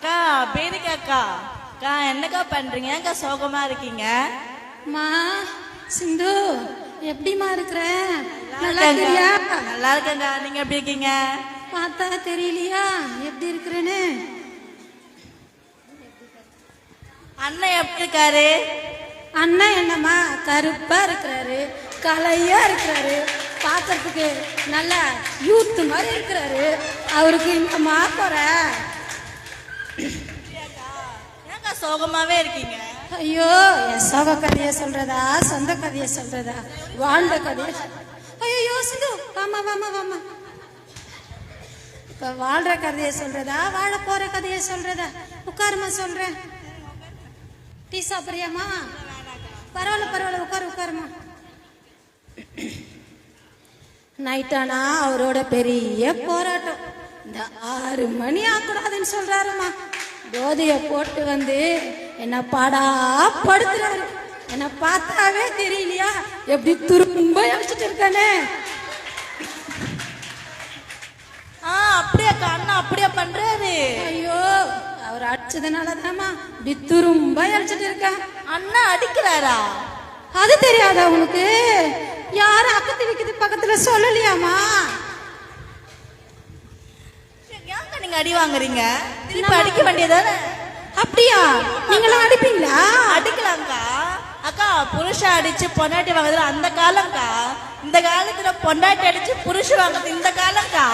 அக்கா பேரிக்கா அக்கா அக்கா என்னக்கா பண்றீங்க? அக்கா சோகமா இருக்கீங்க. மா சிந்து எப்படிமா இருக்கிற? நல்லா இருக்கியா? நல்லா இருக்கேங்க. நீங்க எப்படி இருக்கீங்க? பார்த்தா தெரியலையா எப்படி இருக்கிறேன்னு? அண்ணன் எப்படி இருக்காரு? அண்ணன் என்னம்மா கருப்பா இருக்கிறாரு, கலையா இருக்கிறாரு, பார்க்கறதுக்கு நல்ல யூத் மாதிரி இருக்கிறாரு. அவருக்கு இந்த மாப்பற ஏங்க சோகமாவே இருக்கீங்க? ஐயோ, என் சோக கதையை சொல்றதா சொந்த கதையை சொல்றதா வாழ்ந்த கதையை? ஐயோ சிந்து வாமா வாமா வாமா. இப்ப வாழ்ற கதையை சொல்றதா வாழ போற கதையை சொல்றதா? உட்காருமா சொல்றேன். டீ சாப்பிடுறியாமா? பரவாயில்ல பரவாயில்ல உட்காரு உட்காருமா. நைட்டானா அவரோட பெரிய போராட்டம். இந்த 6 மணி ஆகக்கூடாதுன்னு சொல்றாருமா. போதைய போட்டு வந்து என்ன பாடா படுத்துறாரு. என்ன பார்த்தாவே தெரியலையா எப்படி துரும்ப அடிச்சுட்டு இருக்கானே? அப்படியே அண்ணா அப்படியே பண்றாரு. ஐயோ, அவர் அடிச்சதுனாலதாம்மா இப்படி துரும்ப அடிச்சுட்டு இருக்கா. அண்ணா அடிக்கிறாரா? அது தெரியாதா உனக்கு? யாரும் அக்கத்து விக்கத்து பக்கத்துல சொல்லலையாமா? ஏங்க நீங்க அடி வாங்குறீங்க? திருப்பி அடிக்க வேண்டியதானே? அப்படியா? நீங்களாம் அடிப்பீங்களா? அடிக்கலாம்க்கா. அக்கா புருஷன் அடிச்சு பொண்டாட்டி வாங்குறது அந்த காலம்க்கா. இந்த காலத்துல பொண்டாட்டி அடிச்சு புருஷன் வாங்குறது இந்த காலம்க்கா.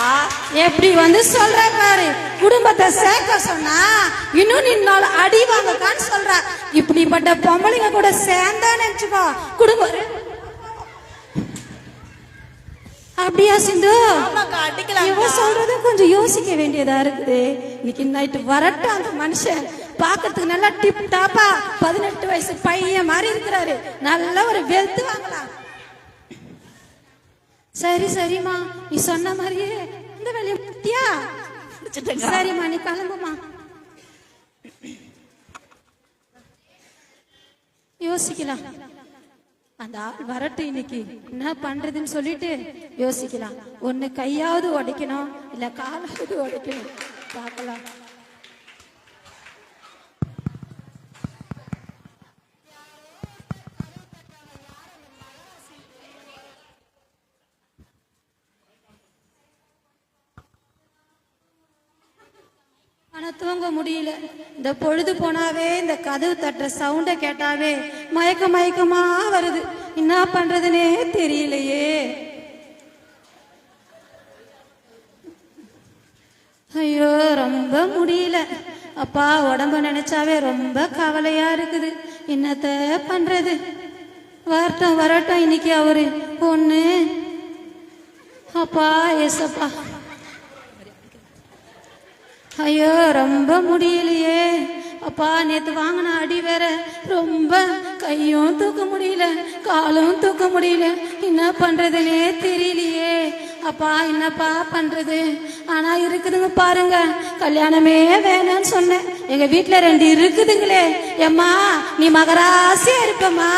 எப்படி வந்து சொல்ற பாரு. குடும்பத்தை சேர்க்க சொன்னா இன்னும் நின்னால அடி வாங்கக்கான்னு சொல்ற. இப்படிப்பட்ட பொம்பளைங்க கூட சேர்ந்தா நினைச்சுக்கோ குடும்பம். அப்படியா சிந்து? இவ சொல்றது கொஞ்சம் யோசிக்க வேண்டியதா இருக்குது. இன்னைக்கு நைட்டு வரட்டும் அந்த மனுஷன். பாக்கிறதுக்கு நல்லா டிப் டாப்பா 18 வயசு பையன் மாதிரி இருக்கிறாரு. நல்ல ஒரு வெல்த் வாங்கலாம். சரி சரிம்மா, நீ சொன்ன மாதிரியே இந்த வேலையை முடித்தியா? சரிம்மா, நீ கிளம்புமா. யோசிக்கலாம். அந்த ஆள் வரட்டும், இன்னைக்கு என்ன பண்றதுன்னு சொல்லிட்டு யோசிக்கலாம். ஒண்ணு கையாவது உடைக்கணும், இல்ல காலாவது உடைக்கணும். பார்க்கலாம். ஆனா தூங்க முடியல. இந்த பொழுது போனாவே இந்த கதவு தட்டுற சவுண்ட கேட்டாவே மயக்கமா வருது. என்ன பண்றதுன்னே தெரியலையே. ஐயோ, ரொம்ப முடியல. அப்பா உடம்ப நினைச்சாவே ரொம்ப கவலையா இருக்குது. என்னத்த பண்றது? வரட்டும் வரட்டும் இன்னைக்கு அவரு பொண்ணு. அப்பா ஏசப்பா. ஐயோ, ரொம்ப முடியலையே. அப்பா நேத்து வாங்கின அடி வேற ரொம்ப. கையும் தூக்க முடியல, காலும் தூக்க முடியல. என்ன பண்றதுன்னே தெரியலையே. அப்பா என்னப்பா பண்றது? ஆனா இருக்குதுங்க பாருங்க. கல்யாணமே வேணான்னு சொன்னேன். எங்க வீட்டுல 2 இருக்குதுங்களே. ஏம்மா நீ மகராசியா இருப்பம்மா,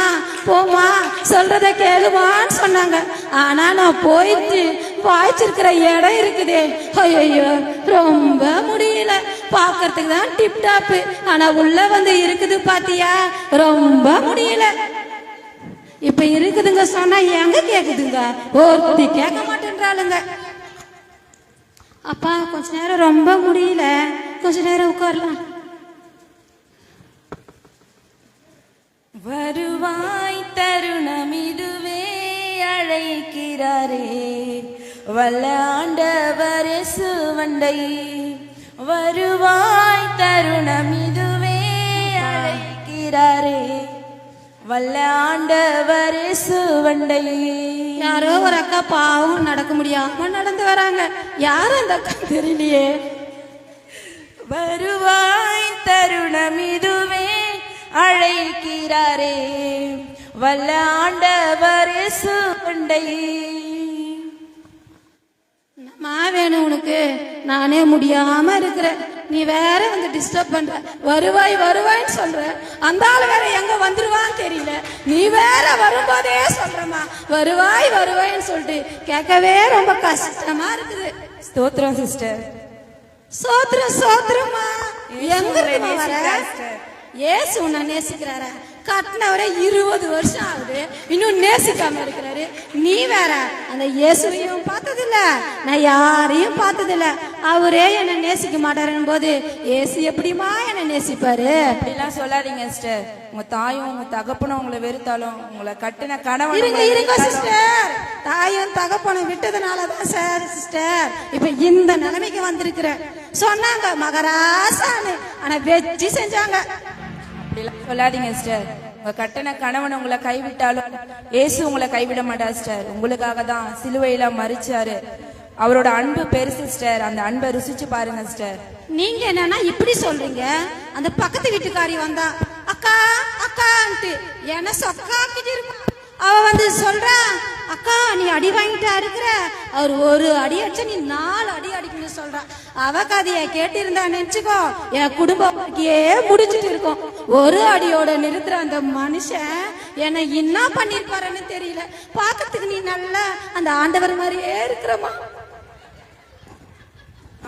போமா சொல்றத கேளுமான்னு சொன்னாங்க. ஆனா நான் போயிட்டு வாய்ச்சிருக்கிற இடம் இருக்குதே. ஐயோ, ரொம்ப முடியல. பாக்கிறதுக்கு தான் டிப் டாப்பு, ஆனா உள்ள வந்து இருக்குது பாத்தியா, ரொம்ப முடியல. இப்ப இருக்குதுங்க சொன்னா எங்க கேக்குதுங்க? ஒருத்தி கேட்க மாட்டேன்றாளுங்க. அப்பா கொஞ்ச நேரம் ரொம்ப முடியல, கொஞ்ச நேரம் உட்காரலாம். வருவாய் தருணம் இதுவே அழைக்கிறாரே வல்ல ஆண்டவர் இயேசுவண்டை. வருவாய் தருணம் இதுவே அழைக்கிறாரே வல்ல ஆண்டவர் இயேசுவண்டை. யாரோ ஒரு அக்கா பாவம் நடக்க முடியாம நடந்து வராங்க. யாரும் அந்த அக்கா தெரியலையே. வருவாய் தருணம் இதுவே அழைக்கிறாரே வல்ல ஆண்டவர் இயேசுவண்டை. வேணும் உனக்கு? நானே முடியாம இருக்கிறேன், நீ வேற வந்து டிஸ்டர்ப் பண்ற. வருவாய் வருவாய்ன்னு சொல்ற, அந்த ஆள் வேற எங்க வந்துருவான்னு தெரியல. நீ வேற வரும்போதே சொல்றமா வருவாய் வருவாய்ன்னு சொல்லிட்டு கேட்கவே ரொம்ப கஷ்டமா இருக்குது. ஸ்தோத்திரம் சிஸ்டர். சோத்திரம் சோத்திரமா. எங்க இருந்து வர? ஏசு உன்னை நேசிக்கிறாரா? கட்டினவரை 20 வருஷம் ஆகுது, இன்னும் நேசிக்காம இருக்கிறாரு. நீ வேற அந்த இயேசுவையும் பார்த்ததில்ல, நான் யாரையும் பார்த்ததில்ல. அவரே என்ன நேசிக்க மாட்டாருன்னு போது ஏசு எப்படிமா என்ன நேசிப்பாரு? அப்படிலாம் சொல்லாதீங்க சிஸ்டர். உங்க தாயும் உங்க தகப்பனும் உங்களை வெறுத்தாலும் உங்களை கட்டின கணவன் இருங்க சிஸ்டர், தாயும் தகப்பனும் விட்டதுனாலதான் சார் சிஸ்டர் இப்ப இந்த நிலைமைக்கு வந்திருக்கிற. சொன்னாங்க மகராசான்னு, ஆனா வெற்றி செஞ்சாங்க. அப்படிலாம் சொல்லாதீங்க சிஸ்டர். உங்க கட்டின கணவன் உங்களை கைவிட்டாலும் இயேசு உங்களை கைவிட மாட்டார் சிஸ்டர். உங்களுக்காக தான் சிலுவையில மரிச்சாரு. அவரோட அன்பு பெருசு சிஸ்டர். அந்த அன்பை ருசிச்சு பாருங்க சிஸ்டர். நீங்க என்னன்னா இப்படி சொல்றீங்க? அந்த பக்கத்து வீட்டுக்காரி வந்தா அக்கா அக்கான்ட்டு என்ன சொக்காக்கிட்டு இருப்பா. அவ வந்து சொல்றா, அக்கா நீ அடி வாங்கிட்டா இருக்கிற, அவர் ஒரு அடி அடிச்சா நீ 4 அடி அடிக்கணும்னு சொல்றா. அவ கதைய கேட்டிருந்தா நினைச்சுக்கோ, என் குடும்பத்தையே முடிச்சிட்டு இருக்கும். ஒரு அடியோட நிறுத்துற அந்த மனுஷன் என்ன என்ன பண்ணிருப்பாருன்னு தெரியல. பாக்கிறதுக்கு நீ நல்லா அந்த ஆண்டவர் மாதிரியே இருக்கிறமா.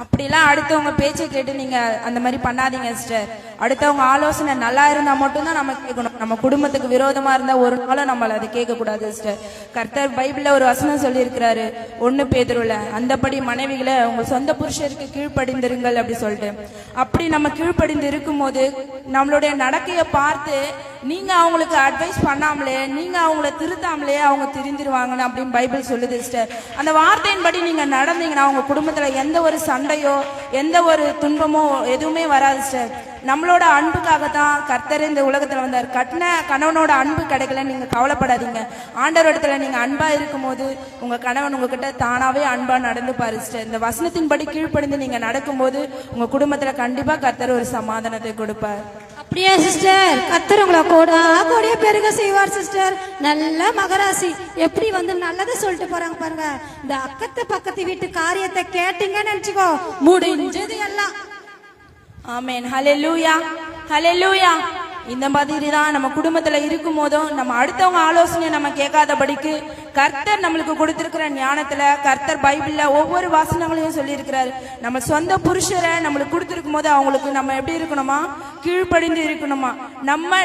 அப்படிலாம் அடுத்தவங்க பேச்சை கேட்டு நீங்க அந்த மாதிரி பண்ணாதீங்க சிஸ்டர். அடுத்தவங்க ஆலோசனை நல்லா இருந்தா மட்டும்தான் நம்ம கேட்கணும். நம்ம குடும்பத்துக்கு விரோதமா இருந்தா ஒரு நாளும் நம்மள அதை கேட்க கூடாது சிஸ்டர். கர்த்தர் பைபிள்ல ஒரு வசனம் சொல்லி இருக்கிறாரு, 1 பேதுருல, அந்தபடி மனைவிகளை உங்க சொந்த புருஷருக்கு கீழ்ப்படிந்திருங்கள் அப்படி சொல்லிட்டு. அப்படி நம்ம கீழ்ப்படிந்து இருக்கும் போது நம்மளுடைய நடக்கைய பார்த்து நீங்க அவங்களுக்கு அட்வைஸ் பண்ணாமலே, நீங்க அவங்கள திருத்தாமலே அவங்க திருந்திருவாங்கன்னு அப்படின்னு பைபிள் சொல்லுது சிஸ்டர். அந்த வார்த்தையின்படி நீங்க நடந்தீங்கன்னா உங்க குடும்பத்துல எந்த ஒரு சண்டையோ எந்த ஒரு துன்பமோ எதுவுமே வராது சிஸ்டர். நம்மளோட அன்புக்காக தான் கர்த்தர் இந்த உலகத்துல வந்தார். கட்டின கணவனோட அன்பு கிடைக்கல நீங்க கவலைப்படாதீங்க. ஆண்டவர் இடத்துல நீங்க அன்பா இருக்கும் போது உங்க கணவன் உங்ககிட்ட தானாவே அன்பா நடந்து பாரு சிஸ்டர். இந்த வசனத்தின்படி கீழ்ப்படிந்து நீங்க நடக்கும்போது உங்க குடும்பத்துல கண்டிப்பா கர்த்தர் ஒரு சமாதானத்தை கொடுப்பார். அப்படியே சிஸ்டர், கர்த்தர் உங்களை கோடிய பெருக செய்வார் சிஸ்டர். நல்ல மகராசி எப்படி வந்து நல்லதை சொல்லிட்டு போறாங்க பாருங்க. இந்த அக்கத்து பக்கத்து வீட்டு காரியத்தை கேட்டீங்கன்னு நினைச்சுக்கோ, முடிஞ்சது எல்லாம். ஆமென். ஹல்லேலூயா, ஹல்லேலூயா. இந்த மாதிரி தான் நம்ம குடும்பத்துல இருக்கும் போதும் நம்ம அடுத்தவங்க ஆலோசனையை நம்ம கேட்காதபடிக்கு கர்த்தர் நம்மளுக்கு கொடுத்திருக்கிற ஞானத்துல கர்த்தர் பைபிள்ல ஒவ்வொரு வாசனங்களையும் சொல்லி இருக்கிறாரு. நம்ம சொந்த புருஷரை நம்மளுக்கு கொடுத்திருக்கும் போது அவங்களுக்கு நம்ம எப்படி இருக்கணுமா? கீழ்ப்படிந்து இருக்கணுமா?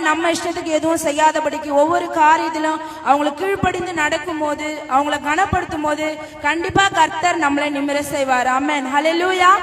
நம்ம இஷ்டத்துக்கு எதுவும் செய்யாதபடிக்கு ஒவ்வொரு காரியத்திலும் அவங்களுக்கு கீழ்ப்படிந்து நடக்கும் போது அவங்களை கனப்படுத்தும் போது கண்டிப்பா கர்த்தர் நம்மளை நிமிர செய்வார். ஆமென். ஹல்லேலூயா.